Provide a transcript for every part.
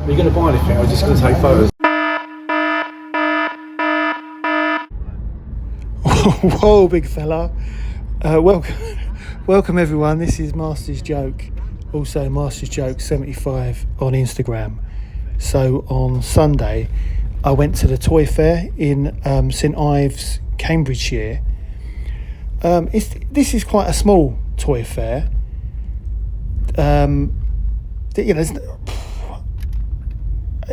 Are you going to buy anything or are you just going to take photos? Whoa, big fella. Welcome everyone. This is Master's Joke, also Master's Joke 75 on Instagram. So on Sunday, I went to the toy fair in St Ives, Cambridgeshire. This is quite a small toy fair.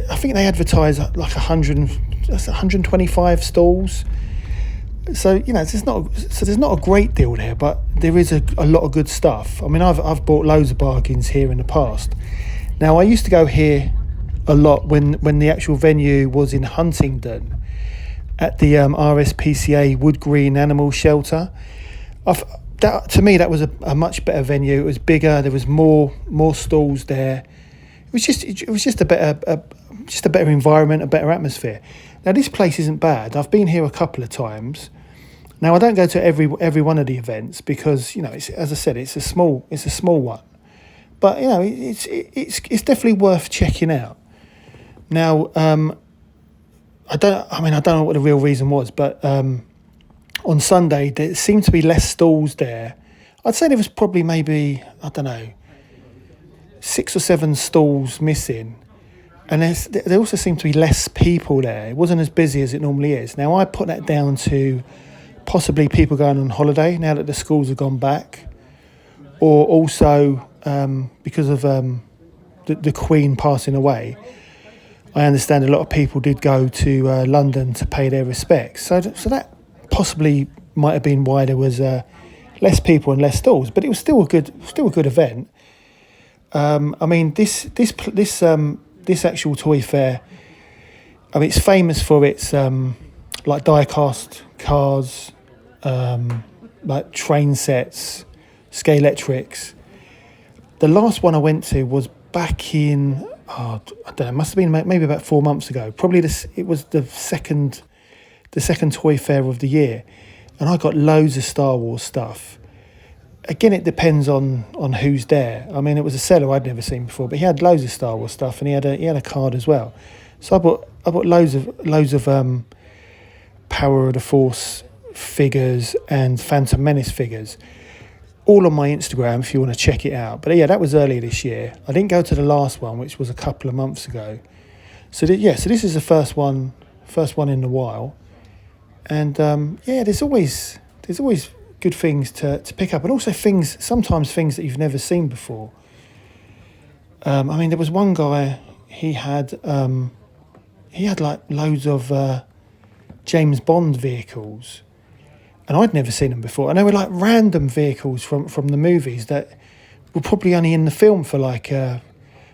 I think they advertise like 125 stalls. So there's not a great deal there, but there is a lot of good stuff. I mean, I've bought loads of bargains here in the past. Now I used to go here a lot when the actual venue was in Huntingdon at the RSPCA Wood Green Animal Shelter. To me, that was a much better venue. It was bigger. There was more stalls there. It was just a better environment, a better atmosphere. Now this place isn't bad. I've been here a couple of times. Now I don't go to every one of the events because it's, as I said, it's a small one. But it's definitely worth checking out. Now I don't know what the real reason was, but on Sunday there seemed to be less stalls there. I'd say there was probably maybe 6 or 7 stalls missing. And there also seemed to be less people there. It wasn't as busy as it normally is. Now, I put that down to possibly people going on holiday now that the schools have gone back, or also because of the Queen passing away. I understand a lot of people did go to London to pay their respects. So that possibly might have been why there was less people and less stalls. But it was still a good event. I mean, this actual toy fair, I mean, it's famous for its like die-cast cars, like train sets, Scalextrics. The last one I went to was back in, I don't know, it must have been maybe about 4 months ago. Probably it was the second toy fair of the year, and I got loads of Star Wars stuff. Again, it depends on who's there. I mean, it was a seller I'd never seen before, but he had loads of Star Wars stuff, and he had a card as well. So I bought loads of Power of the Force figures and Phantom Menace figures, all on my Instagram if you want to check it out. But yeah, that was earlier this year. I didn't go to the last one, which was a couple of months ago. So this is the first one in a while, and there's always good things to pick up, and also sometimes things that you've never seen before. I mean, there was one guy, he had like loads of James Bond vehicles, and I'd never seen them before, and they were like random vehicles from the movies that were probably only in the film for like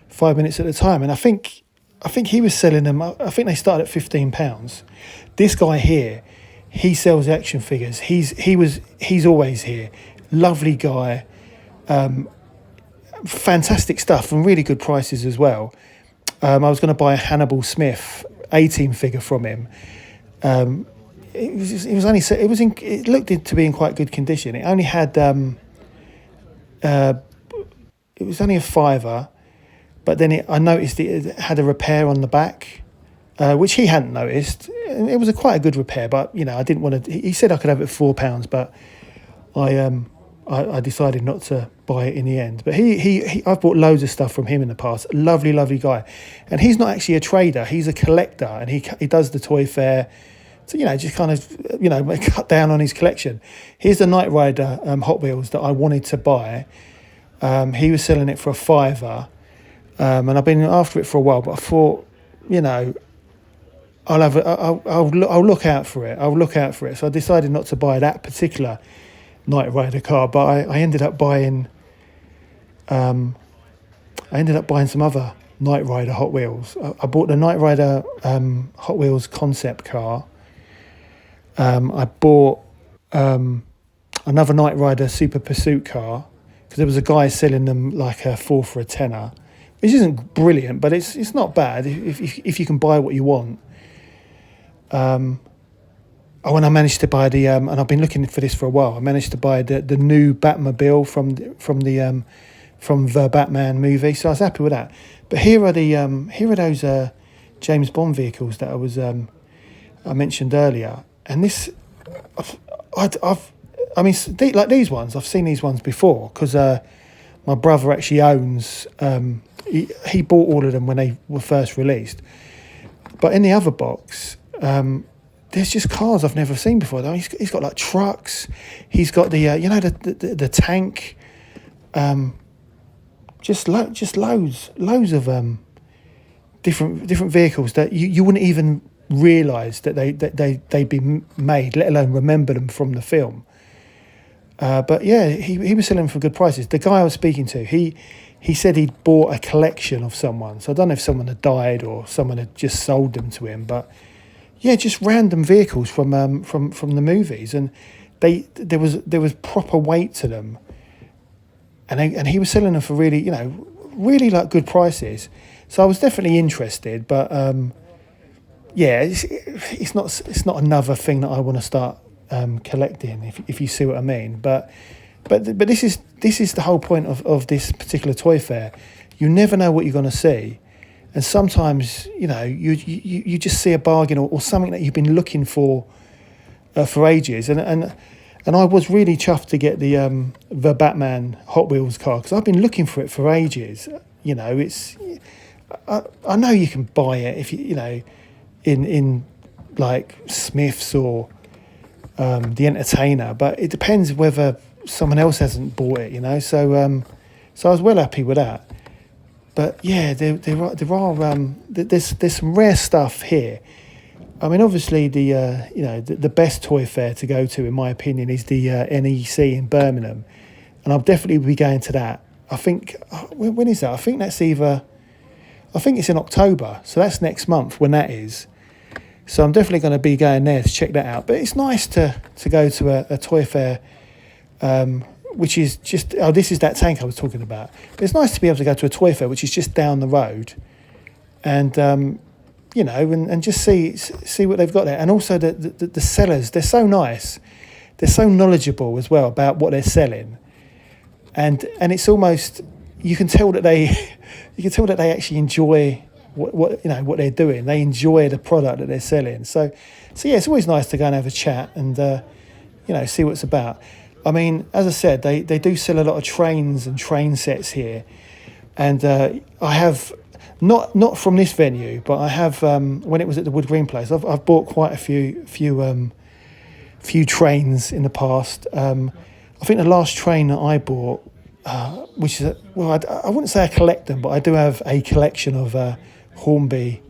5 minutes at a time. And I think he was selling them. I think they started at £15. This guy here, he sells action figures. He's always here. Lovely guy. Fantastic stuff and really good prices as well. I was going to buy a Hannibal Smith 18 figure from him. It looked to be in quite good condition. It only had it was only a £5, but then I noticed it had a repair on the back, which he hadn't noticed. It was quite a good repair, but I didn't want to. He said I could have it for £4, but I decided not to buy it in the end. But I've bought loads of stuff from him in the past. Lovely guy, and he's not actually a trader. He's a collector, and he does the toy fair. So just kind of cut down on his collection. Here's the Knight Rider Hot Wheels that I wanted to buy. He was selling it for a £5, and I've been after it for a while. But I thought, I'll look out for it. So I decided not to buy that particular Knight Rider car, but I ended up buying some other Knight Rider Hot Wheels. I bought the Knight Rider Hot Wheels concept car. I bought another Knight Rider Super Pursuit car because there was a guy selling them like a 4 for a tenner, which isn't brilliant, but it's not bad if you can buy what you want. And I managed to buy and I've been looking for this for a while. I managed to buy the new Batmobile from the from the Batman movie, so I was happy with that. But here are those James Bond vehicles that I mentioned earlier, and this like these ones, I've seen these ones before because my brother actually owns. He bought all of them when they were first released, but in the other box, there's just cars I've never seen before. Though he's got like trucks, he's got the tank, just loads of different vehicles that you wouldn't even realise that they'd been made, let alone remember them from the film. But yeah, he was selling them for good prices. The guy I was speaking to, he said he'd bought a collection of someone. So I don't know if someone had died or someone had just sold them to him. But yeah, just random vehicles from the movies, and there was proper weight to them, and he was selling them for really like good prices. So I was definitely interested, but yeah, it's not another thing that I want to start collecting, if you see what I mean. But this is the whole point of this particular toy fair. You never know what you're going to see, and sometimes you just see a bargain or something that you've been looking for ages. And I was really chuffed to get the Batman Hot Wheels car because I've been looking for it for ages. I know you can buy it if in like Smith's or the Entertainer, but it depends whether someone else hasn't bought it, so I was well happy with that. But yeah, there's some rare stuff here. I mean, obviously the best toy fair to go to, in my opinion, is the NEC in Birmingham, and I'll definitely be going to that. I think when is that? I think it's in October, so that's next month when that is. So I'm definitely going to be going there to check that out. But it's nice to go to a toy fair, which is just... Oh, this is that tank I was talking about. But it's nice to be able to go to a toy fair, which is just down the road. And, and just see what they've got there. And also the sellers, they're so nice. They're so knowledgeable as well about what they're selling. And it's almost... You can tell that they actually enjoy what they're doing. They enjoy the product that they're selling. So yeah, it's always nice to go and have a chat and see what it's about. I mean, as I said, they do sell a lot of trains and train sets here, and I have not from this venue, but I have when it was at the Wood Green place. I've bought quite a few trains in the past. I think the last train that I bought, which is I wouldn't say I collect them, but I do have a collection of Hornby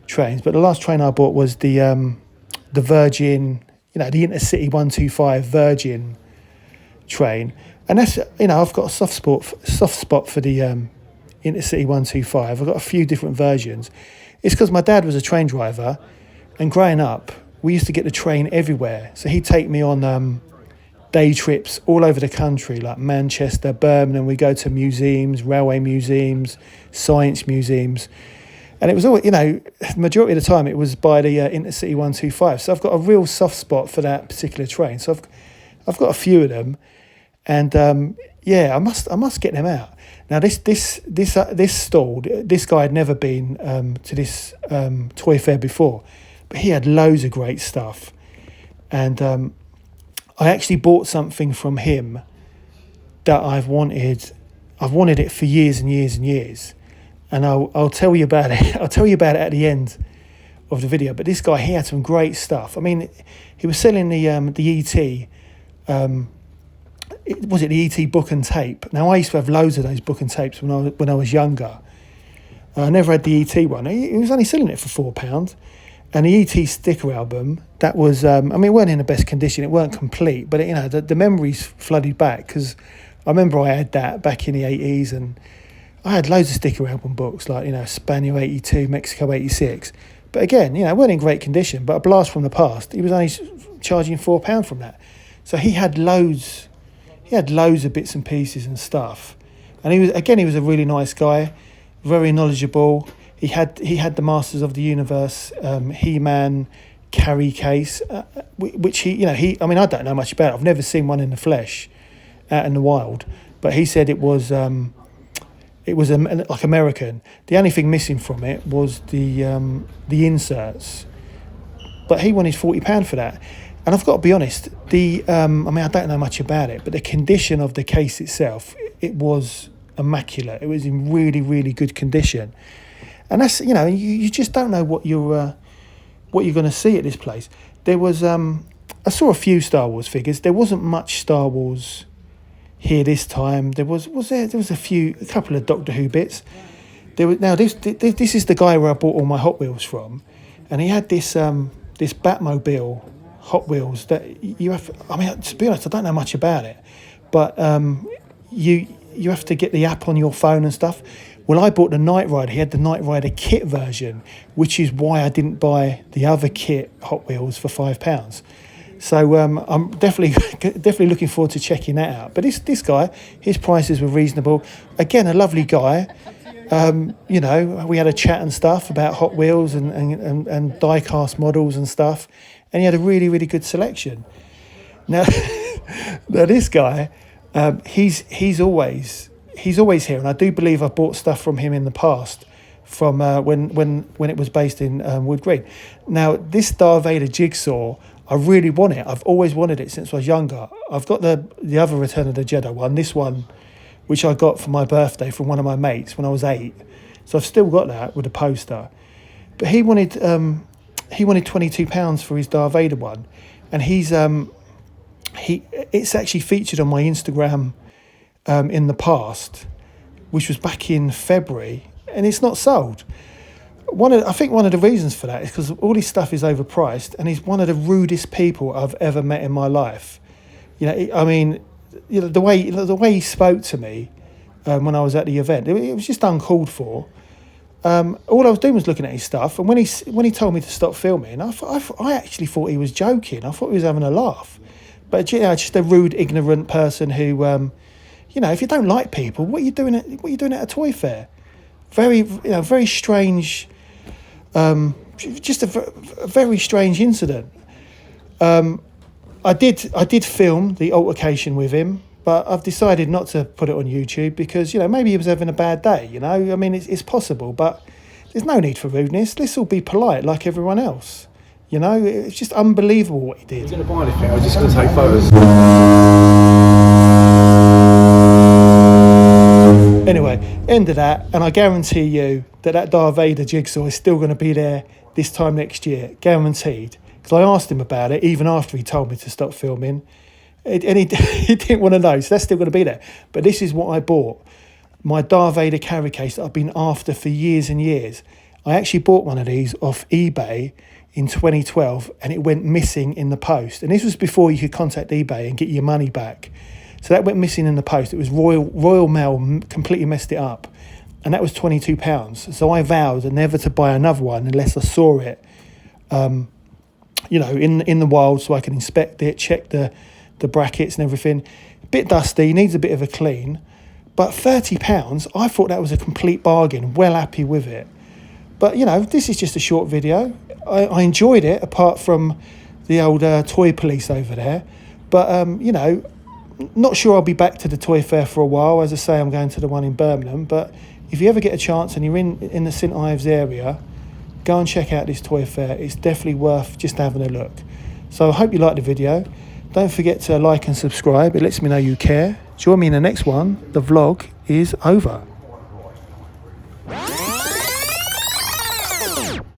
trains. But the last train I bought was the Virgin, the Intercity 125 Virgin train, and that's I've got a soft spot for the Intercity 125. I've got a few different versions. It's because my dad was a train driver, and growing up we used to get the train everywhere. So he'd take me on day trips all over the country, like Manchester, Birmingham. We go to museums, railway museums, science museums, and it was always, the majority of the time it was by the Intercity 125. So I've got a real soft spot for that particular train. So I've got a few of them, and I must get them out. Now this stall, this guy had never been to this toy fair before, but he had loads of great stuff, and I actually bought something from him that I've wanted it for years and years and years, and I'll tell you about it. I'll tell you about it at the end of the video. But this guy, he had some great stuff. I mean, he was selling the ET. Was it the ET book and tape? Now I used to have loads of those book and tapes when I was younger. I never had the ET one. He was only selling it for £4. And the ET sticker album, that was, it weren't in the best condition. It weren't complete, but the memories flooded back, because I remember I had that back in the 80s, and I had loads of sticker album books, like, Spaniel 82, Mexico 86. But again, it weren't in great condition, but a blast from the past. He was only charging £4 from that. So he had loads of bits and pieces and stuff. And he was a really nice guy, very knowledgeable. He had the Masters of the Universe, He-Man carry case, which I don't know much about it. I've never seen one in the flesh, out in the wild, but he said it was like American. The only thing missing from it was the inserts, but he wanted £40 for that. And I've got to be honest, I don't know much about it, but the condition of the case itself, it was immaculate. It was in really, really good condition. And that's, you just don't know what you're going to see at this place. There was, I saw a few Star Wars figures. There wasn't much Star Wars here this time. There was a couple of Doctor Who bits. This is the guy where I bought all my Hot Wheels from, and he had this Batmobile Hot Wheels that you have. To be honest, I don't know much about it, but you have to get the app on your phone and stuff. Well, I bought the Knight Rider. He had the Knight Rider kit version, which is why I didn't buy the other kit Hot Wheels for £5. So I'm definitely looking forward to checking that out. But this guy, his prices were reasonable. Again, a lovely guy. We had a chat and stuff about Hot Wheels and die-cast models and stuff. And he had a really, really good selection. Now, this guy, he's always here, and I do believe I bought stuff from him in the past, from when it was based in Wood Green. Now, this Darth Vader jigsaw, I really want it. I've always wanted it since I was younger. I've got the other Return of the Jedi one, this one, which I got for my birthday from one of my mates when I was 8. So I've still got that with a poster. But he wanted £22 for his Darth Vader one, and it's actually featured on my Instagram in the past, which was back in February, and it's not sold. I think one of the reasons for that is because all his stuff is overpriced, and he's one of the rudest people I've ever met in my life. The way he spoke to me when I was at the event, it was just uncalled for. All I was doing was looking at his stuff, and when he told me to stop filming, I actually thought he was joking. I thought he was having a laugh. But just a rude, ignorant person who, if you don't like people, what are you doing at a toy fair? Very strange. Just a very strange incident. I did film the altercation with him, but I've decided not to put it on YouTube because, maybe he was having a bad day, it's possible, but there's no need for rudeness. Let's all be polite like everyone else. It's just unbelievable what he did. We're going to buy anything, we're just going to take photos. Anyway, end of that, and I guarantee you that Darth Vader jigsaw is still going to be there this time next year, guaranteed. Because I asked him about it even after he told me to stop filming, and he didn't want to know, so that's still going to be there. But this is what I bought, my Darth Vader carry case that I've been after for years and years. I actually bought one of these off eBay in 2012, and it went missing in the post. And this was before you could contact eBay and get your money back. So that went missing in the post. It was Royal Mail completely messed it up, and that was £22. So I vowed never to buy another one unless I saw it, in the wild, so I can inspect it, check the brackets and everything. A bit dusty, needs a bit of a clean, but £30, I thought that was a complete bargain. Well happy with it. But this is just a short video. I enjoyed it, apart from the old toy police over there. But not sure I'll be back to the toy fair for a while. As I say, I'm going to the one in Birmingham. But if you ever get a chance and you're in the St Ives area, go and check out this toy fair. It's definitely worth just having a look. So I hope you liked the video. Don't forget to like and subscribe. It lets me know you care. Join me in the next one. The vlog is over.